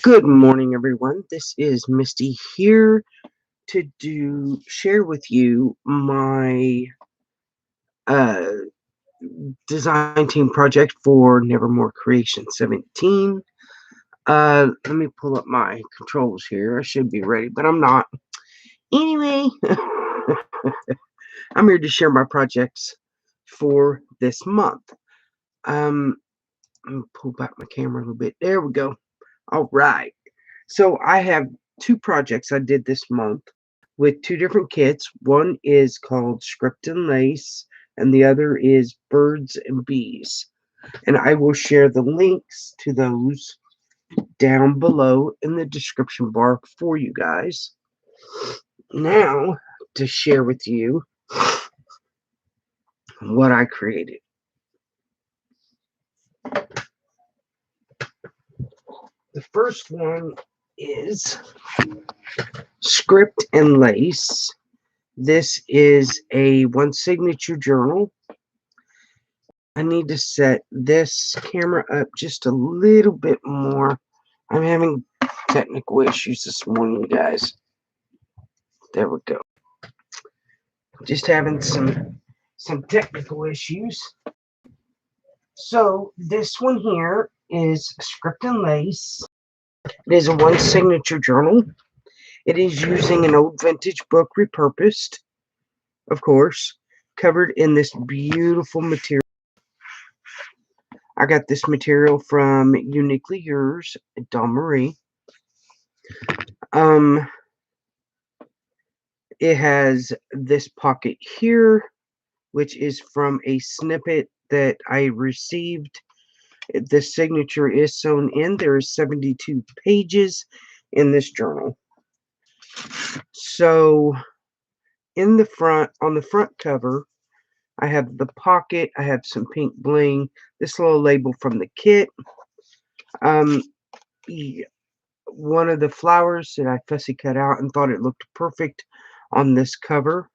Good morning, everyone. This is Misty here to share with you my uh, design team project for Nevermore Creation 17. Let me pull up my controls here. I should be ready, but I'm not. Anyway, I'm here to share my projects for this month. Let me pull back my camera a little bit. There we go. All right. So I have two projects I did this month with two different kits. One is called Script and Lace, and the other is Birds and Bees. And I will share the links to those down below in the description bar for you guys. Now, to share with you what I created. The first one is Script and Lace. This is a one signature journal. I need to set this camera up just a little bit more. I'm having technical issues this morning, guys. There we go. Just having some technical issues. So this one here is Script and Lace. It is a one signature journal. It is using an old vintage book repurposed, of course, covered in this beautiful material. I got this material from Uniquely Yours, Dawn Marie. It has this pocket here, which is from a snippet that I received. The signature is sewn in. There is 72 pages in this journal. So in the front, on the front cover, I have the pocket. I have some pink bling. This little label from the kit. One of the flowers that I fussy cut out and thought it looked perfect on this cover.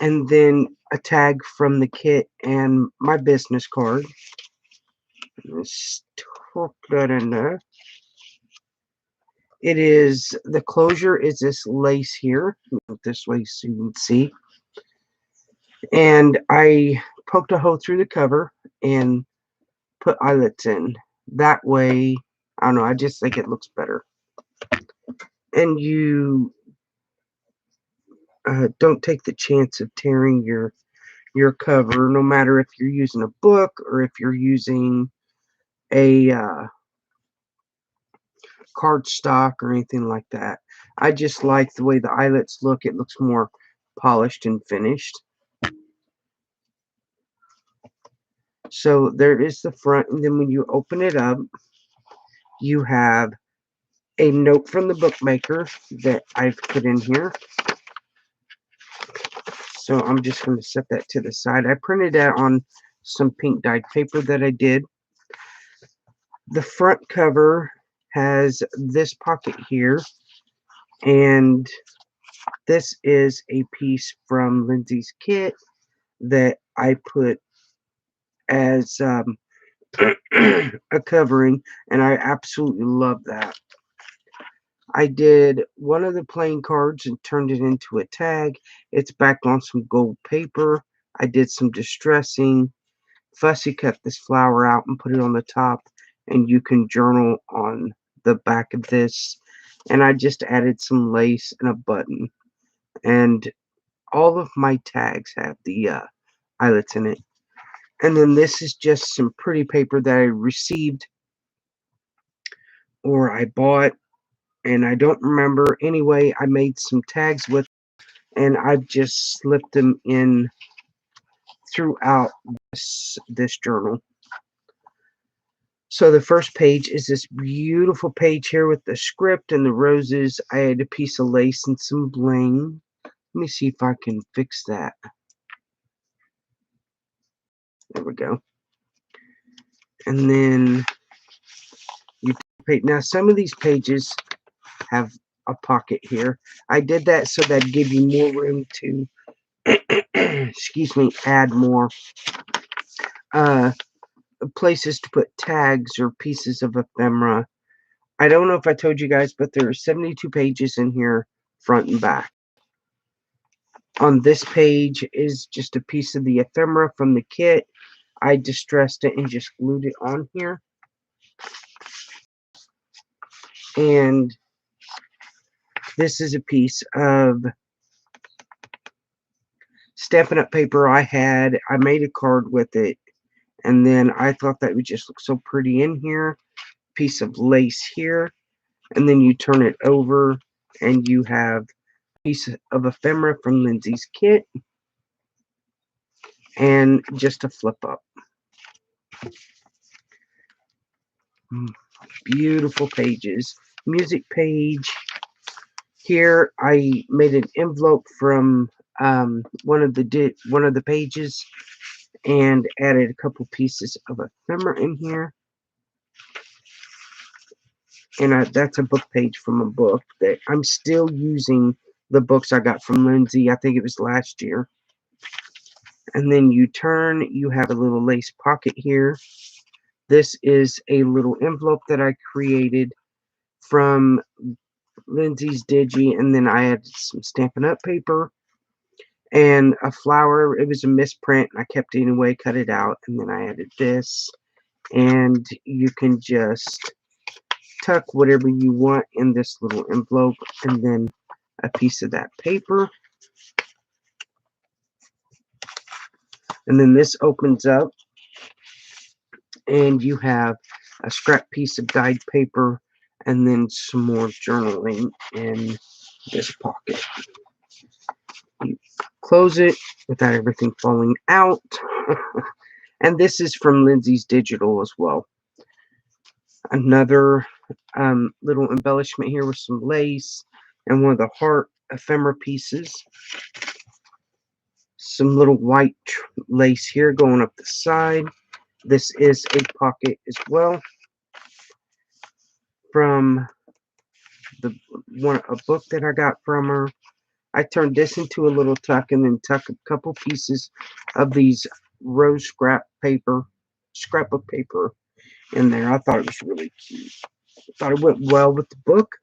And then a tag from the kit and my business card. Let's tuck that in there. It is, the closure is this lace here. Put this way so you can see. And I poked a hole through the cover and put eyelets in. That way, I don't know, I just think it looks better. And you don't take the chance of tearing your cover, no matter if you're using a book or if you're using a cardstock or anything like that. I just like the way the eyelets look. It looks more polished and finished. So there is the front, and then when you open it up, you have a note from the bookmaker that I've put in here. So I'm just going to set that to the side. I printed that on some pink dyed paper that I did. The front cover has this pocket here, and this is a piece from Lindsay's kit that I put as a covering, and I absolutely love that. I did one of the playing cards and turned it into a tag. It's backed on some gold paper. I did some distressing, fussy cut this flower out and put it on the top, and you can journal on the back of this. And I just added some lace and a button, and all of my tags have the eyelets in it. And then this is just some pretty paper that I received or I bought, and I don't remember. Anyway, I made some tags with, and I've just slipped them in throughout this journal. So the first page is this beautiful page here with the script and the roses. I had a piece of lace and some bling. Let me see if I can fix that. There we go. And then you page. Now some of these pages have a pocket here. I did that so that give you more room to excuse me, add more places to put tags or pieces of ephemera. I don't know if I told you guys, but there are 72 pages in here, front and back. On this page is just a piece of the ephemera from the kit. I distressed it and just glued it on here. And this is a piece of Stampin' Up! Paper I had. I made a card with it. And then I thought that would just look so pretty in here. Piece of lace here. And then you turn it over and you have a piece of ephemera from Lindsey's kit. And just a flip up. Beautiful pages. Music page. Here I made an envelope from one of the pages and added a couple pieces of ephemera in here. And that's a book page from a book that I'm still using. The books I got from Lindsey. I think it was last year. And then you turn, you have a little lace pocket here. This is a little envelope that I created from Lindsey's Digi, and then I added some Stampin' Up! Paper and a flower. It was a misprint. I kept it anyway, cut it out, and then I added this. And you can just tuck whatever you want in this little envelope, and then a piece of that paper. And then this opens up, and you have a scrap piece of dyed paper, and then some more journaling in this pocket. You close it without everything falling out. And this is from Lindsey's Digital as well. Another little embellishment here with some lace and one of the heart ephemera pieces. Some little white lace here going up the side. This is a pocket as well from a book that I got from her. I turned this into a little tuck and then tuck a couple pieces of these rose scrapbook paper in there. I thought it was really cute. I thought it went well with the book.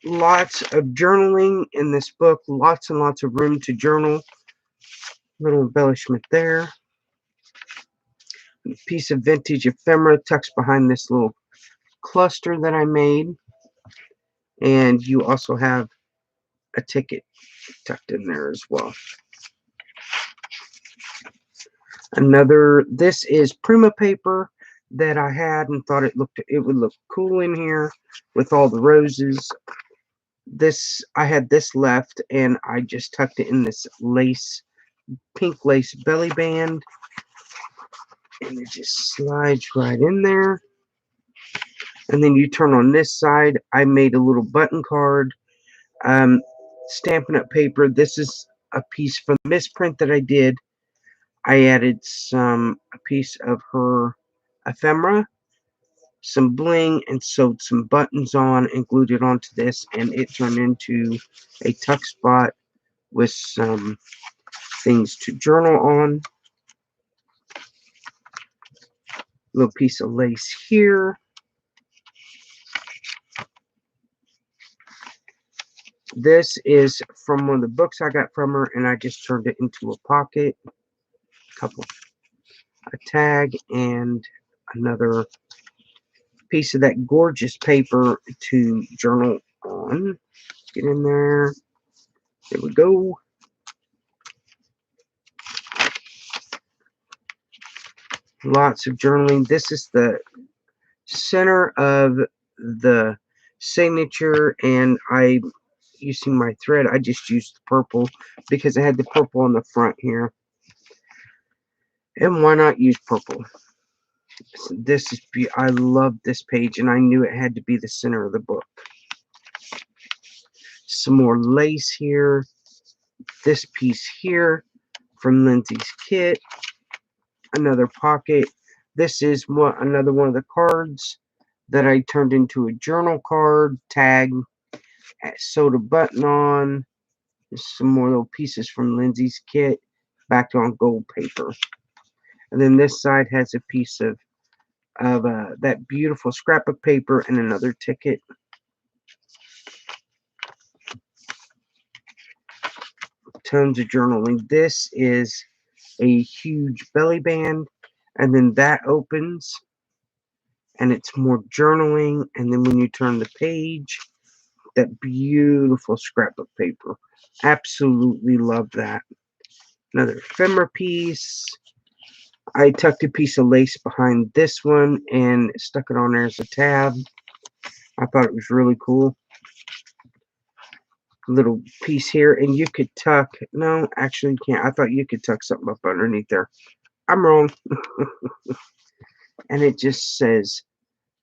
Lots of journaling in this book. Lots and lots of room to journal. Little embellishment there. A piece of vintage ephemera tucks behind this little cluster that I made. And you also have a ticket tucked in there as well. This is Prima paper that I had and thought it would look cool in here with all the roses. I had this left and I just tucked it in this pink lace belly band, and it just slides right in there. And then you turn on this side. I made a little button card, Stampin' Up! Paper. This is a piece from the misprint that I did. I added a piece of her ephemera, some bling, and sewed some buttons on and glued it onto this, and it turned into a tuck spot with some things to journal on. Little piece of lace here. This is from one of the books I got from her, and I just turned it into a pocket. A tag and another piece of that gorgeous paper to journal on. Get in there. There we go. Lots of journaling. This is the center of the signature, and using my thread, I just used the purple because I had the purple on the front here. And why not use purple? I love this page, and I knew it had to be the center of the book. Some more lace here. This piece here from Lindsey's kit. Another pocket. This is another one of the cards that I turned into a journal card. Tag. Sewed a button on. There's some more little pieces from Lindsey's kit. Backed on gold paper. And then this side has a piece of of that beautiful scrapbook paper and another ticket. Tons of journaling. This is a huge belly band, and then that opens and it's more journaling, and then when you turn the page, that beautiful scrapbook paper. Absolutely love that. Another ephemera piece. I tucked a piece of lace behind this one and stuck it on there as a tab. I thought it was really cool. Little piece here, and you could tuck, no, actually you can't. I thought you could tuck something up underneath there. I'm wrong. And it just says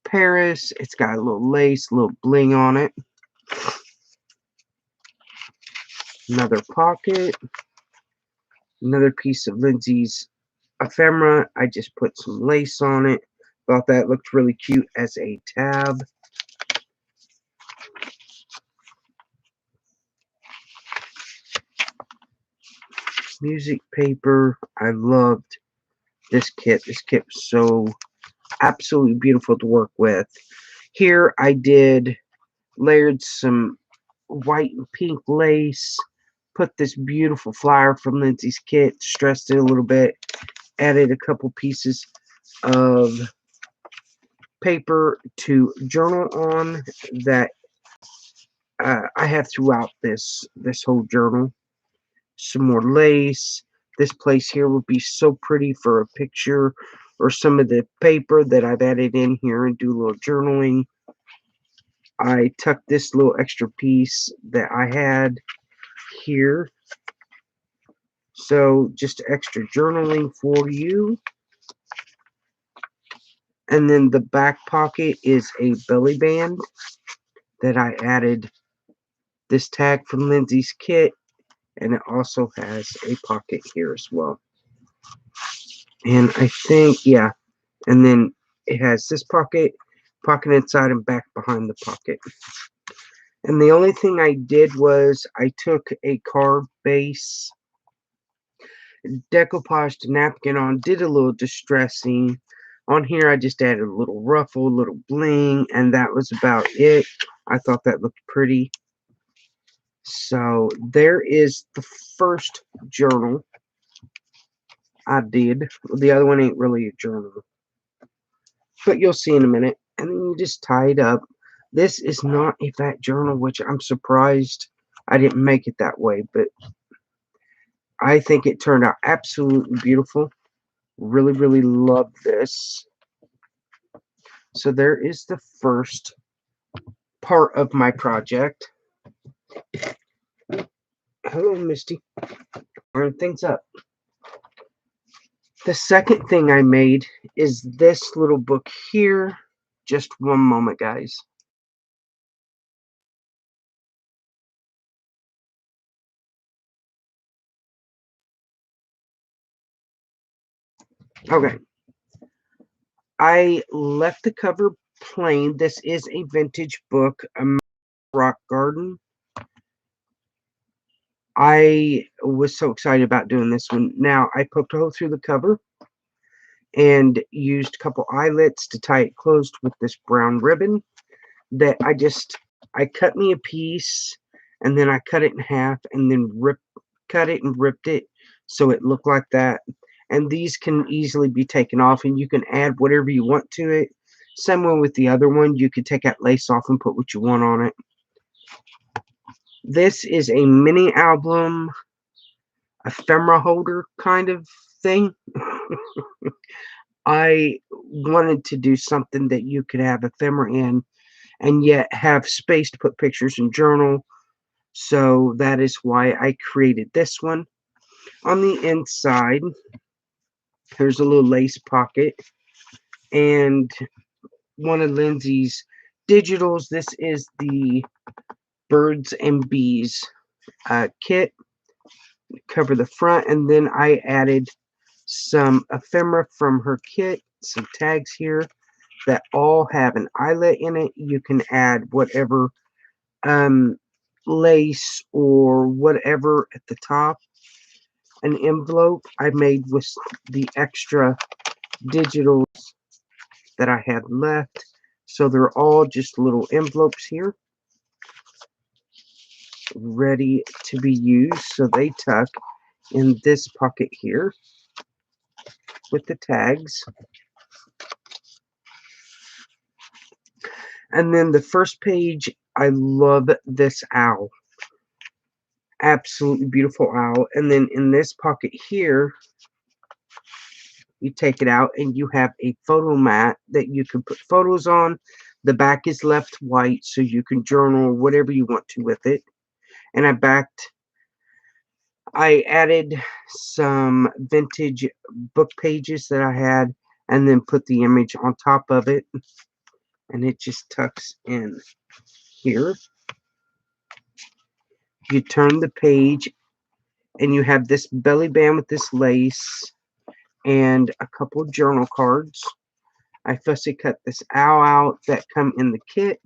Paris. It's got a little lace, a little bling on it. Another pocket. Another piece of Lindsey's ephemera. I just put some lace on it. Thought that looked really cute as a tab. Music paper. I loved this kit. This kit was so absolutely beautiful to work with. Here I did layered some white and pink lace, put this beautiful flower from Lindsey's kit, stressed it a little bit, added a couple pieces of paper to journal on that I have throughout this whole journal. Some more lace. This place here would be so pretty for a picture or some of the paper that I've added in here and do a little journaling. I tucked this little extra piece that I had here. So just extra journaling for you. And then the back pocket is a belly band that I added this tag from Lindsey's kit. And it also has a pocket here as well. And I think, yeah. And then it has this pocket inside and back behind the pocket. And the only thing I did was I took a card base, decoupaged a napkin on, did a little distressing. On here I just added a little ruffle, a little bling, and that was about it. I thought that looked pretty. So there is the first journal I did. The other one ain't really a journal, but you'll see in a minute. And then you just tie it up. This is not a fat journal, which I'm surprised I didn't make it that way, but I think it turned out absolutely beautiful. Really, really love this. So there is the first part of my project. Hello, Misty. Turn things up. The second thing I made is this little book here. Just one moment, guys. Okay. I left the cover plain. This is a vintage book, a rock garden. I was so excited about doing this one. Now, I poked a hole through the cover and used a couple eyelets to tie it closed with this brown ribbon that I cut me a piece and then I cut it in half and then cut it and ripped it so it looked like that. And these can easily be taken off and you can add whatever you want to it. Same way with the other one, you could take that lace off and put what you want on it. This is a mini album ephemera holder kind of thing. I wanted to do something that you could have ephemera in and yet have space to put pictures and journal. So that is why I created this one. On the inside, there's a little lace pocket and one of Lindsey's digitals. This is the Birds and Bees kit. Cover the front, and then I added some ephemera from her kit, some tags here that all have an eyelet in it. You can add whatever lace or whatever at the top. An envelope I made with the extra digitals that I had left. So they're all just little envelopes here, ready to be used. So they tuck in this pocket here with the tags. And then the first page, I love this owl. Absolutely beautiful owl. And then in this pocket here, you take it out and you have a photo mat that you can put photos on. The back is left white so you can journal whatever you want to with it. And I added some vintage book pages that I had and then put the image on top of it. And it just tucks in here. You turn the page and you have this belly band with this lace and a couple of journal cards. I fussy cut this owl out that come in the kit.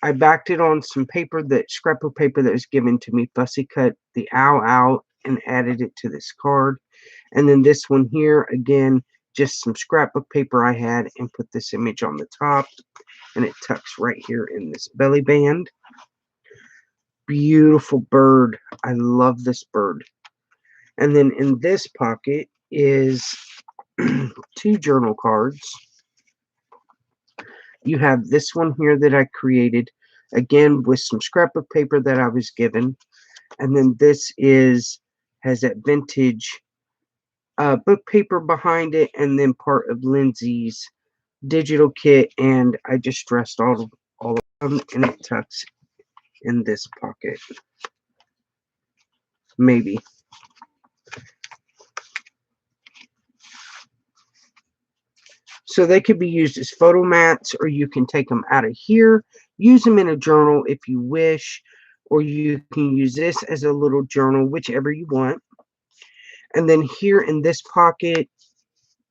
I backed it on some paper, that scrapbook paper that was given to me, fussy cut the owl out and added it to this card. And then this one here, again, just some scrapbook paper I had and put this image on the top. And it tucks right here in this belly band. Beautiful bird. I love this bird. And then in this pocket is 2 journal cards. You have this one here that I created, again, with some scrapbook paper that I was given. And then this has that vintage book paper behind it, and then part of Lindsey's digital kit. And I just dressed all of them, and it tucks in this pocket. Maybe. So they could be used as photo mats, or you can take them out of here, use them in a journal if you wish, or you can use this as a little journal, whichever you want. And then here in this pocket,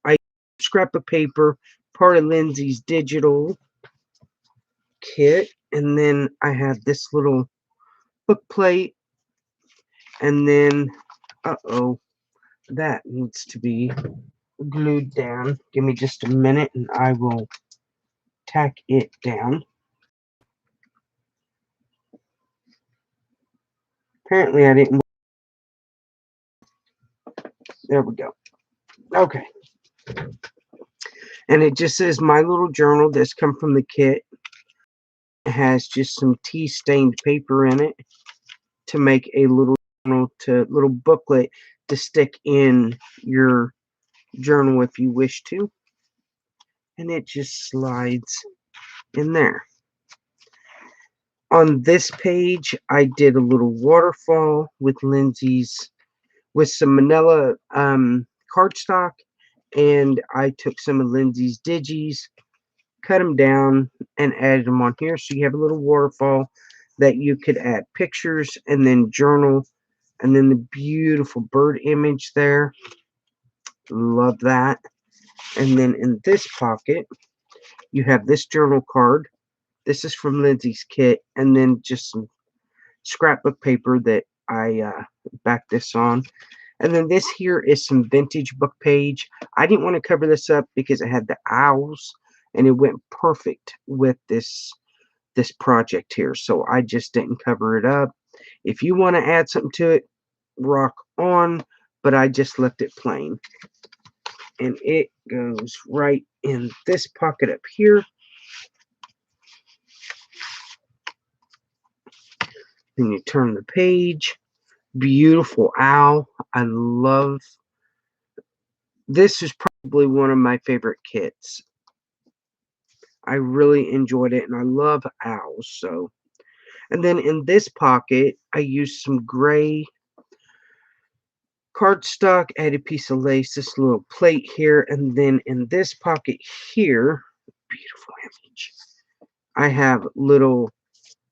I scrapbook paper, part of Lindsey's digital kit, and then I have this little book plate, and then, that needs to be glued down. Give me just a minute and I will tack it down. Apparently I didn't. There we go. Okay. And it just says my little journal that's come from the kit. It has just some tea stained paper in it to make a little journal, little booklet to stick in your journal if you wish to. And it just slides in there. On this page, I did a little waterfall with some manila cardstock, and I took some of Lindsey's digis, cut them down, and added them on here. So you have a little waterfall that you could add pictures and then journal, and then the beautiful bird image there. Love that. And then in this pocket, you have this journal card. This is from Lindsey's kit, and then just some scrapbook paper that I backed this on. And then this here is some vintage book page. I didn't want to cover this up because it had the owls, and it went perfect with this project here. So I just didn't cover it up. If you want to add something to it, rock on, but I just left it plain. And it goes right in this pocket up here. Then you turn the page. Beautiful owl. I love this. Is probably one of my favorite kits. I really enjoyed it, and I love owls. So, and then in this pocket, I used some gray cardstock, add a piece of lace, this little plate here, and then in this pocket here, beautiful image, I have little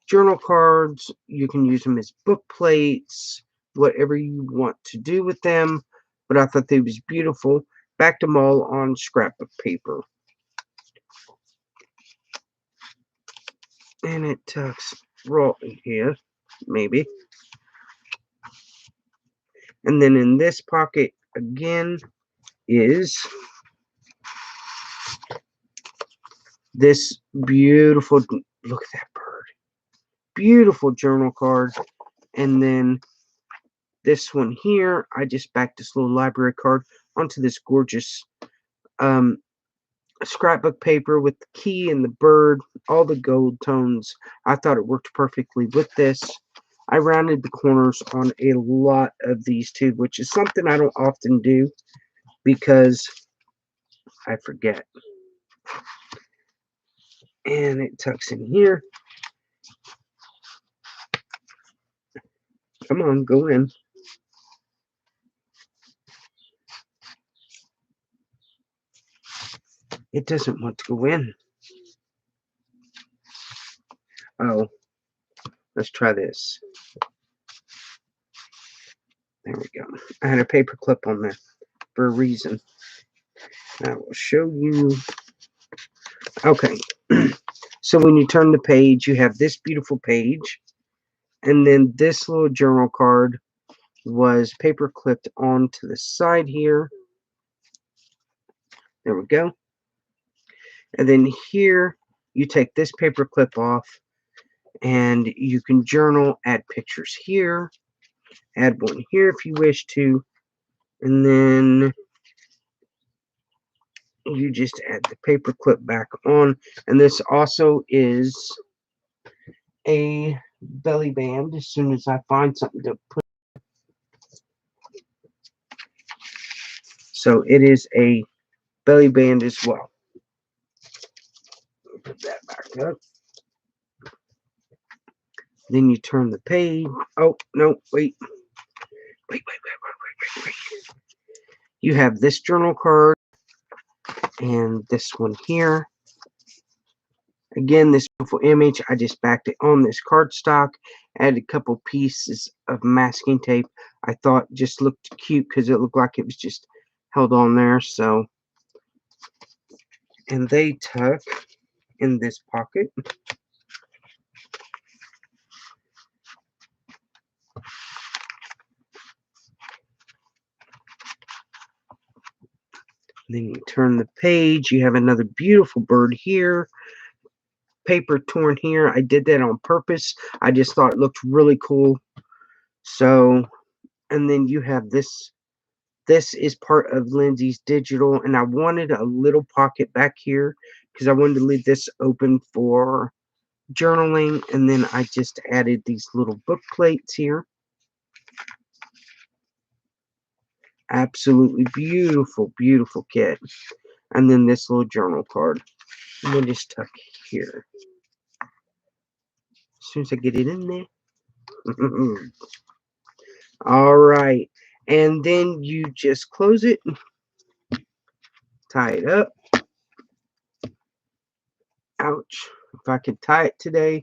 journal cards. You can use them as book plates, whatever you want to do with them, but I thought they was beautiful. Backed them all on scrapbook paper. And it tucks right in here, maybe. And then in this pocket again is this beautiful, look at that bird, beautiful journal card. And then this one here, I just backed this little library card onto this gorgeous scrapbook paper with the key and the bird, all the gold tones. I thought it worked perfectly with this. I rounded the corners on a lot of these too, which is something I don't often do because I forget. And it tucks in here. Come on, go in. It doesn't want to go in. Oh, let's try this. There we go. I had a paper clip on there for a reason. I will show you. Okay. So when you turn the page, you have this beautiful page. And then this little journal card was paper clipped onto the side here. There we go. And then here, you take this paper clip off and you can journal, add pictures here, add one here if you wish to, and then you just add the paper clip back on. And this also is a belly band as soon as I find something to put. So it is a belly band as well. Put that back up. Then you turn the page. Oh, no, wait. Wait. You have this journal card and this one here. Again, this beautiful image, I just backed it on this cardstock, added a couple pieces of masking tape. I thought just looked cute because it looked like it was just held on there. So, and they tuck in this pocket. Then you turn the page, you have another beautiful bird here. Paper torn here. I did that on purpose. I just thought it looked really cool. So, and then you have this. This is part of Lindsey's digital, and I wanted a little pocket back here because I wanted to leave this open for journaling. And then I just added these little book plates here. Absolutely beautiful, beautiful kit. And then this little journal card. And we'll just tuck here. As soon as I get it in there. All right. And then you just close it. Tie it up. Ouch. If I could tie it today.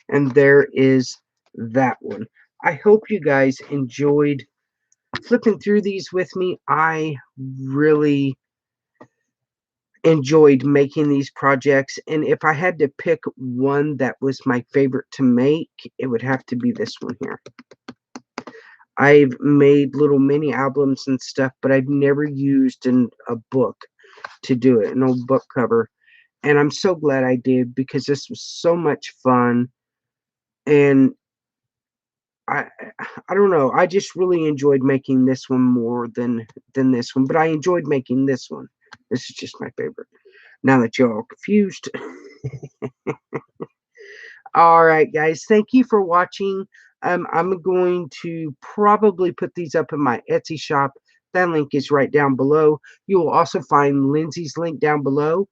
And there is that one. I hope you guys enjoyed flipping through these with me. I really enjoyed making these projects, and if I had to pick one that was my favorite to make, it would have to be this one here. I've made little mini albums and stuff, but I've never used a book to do it, an old book cover, and I'm so glad I did because this was so much fun. And I don't know, I just really enjoyed making this one more than this one, but I enjoyed making this one. This is just my favorite. Now that you're all confused. All right, guys, thank you for watching. I'm going to probably put these up in my Etsy shop. That link is right down below. You will also find Lindsey's link down below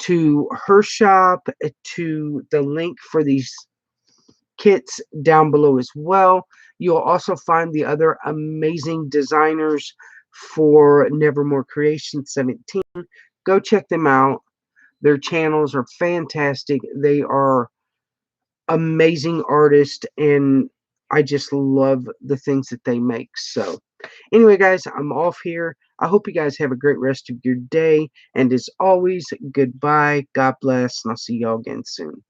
to her shop, to the link for these kits down below as well. You'll also find the other amazing designers for Nevermore Creation 17. Go check them out. Their channels are fantastic. They are amazing artists, and I just love the things that they make. So anyway, guys, I'm off here. I hope you guys have a great rest of your day. And as always, goodbye, God bless, and I'll see y'all again soon.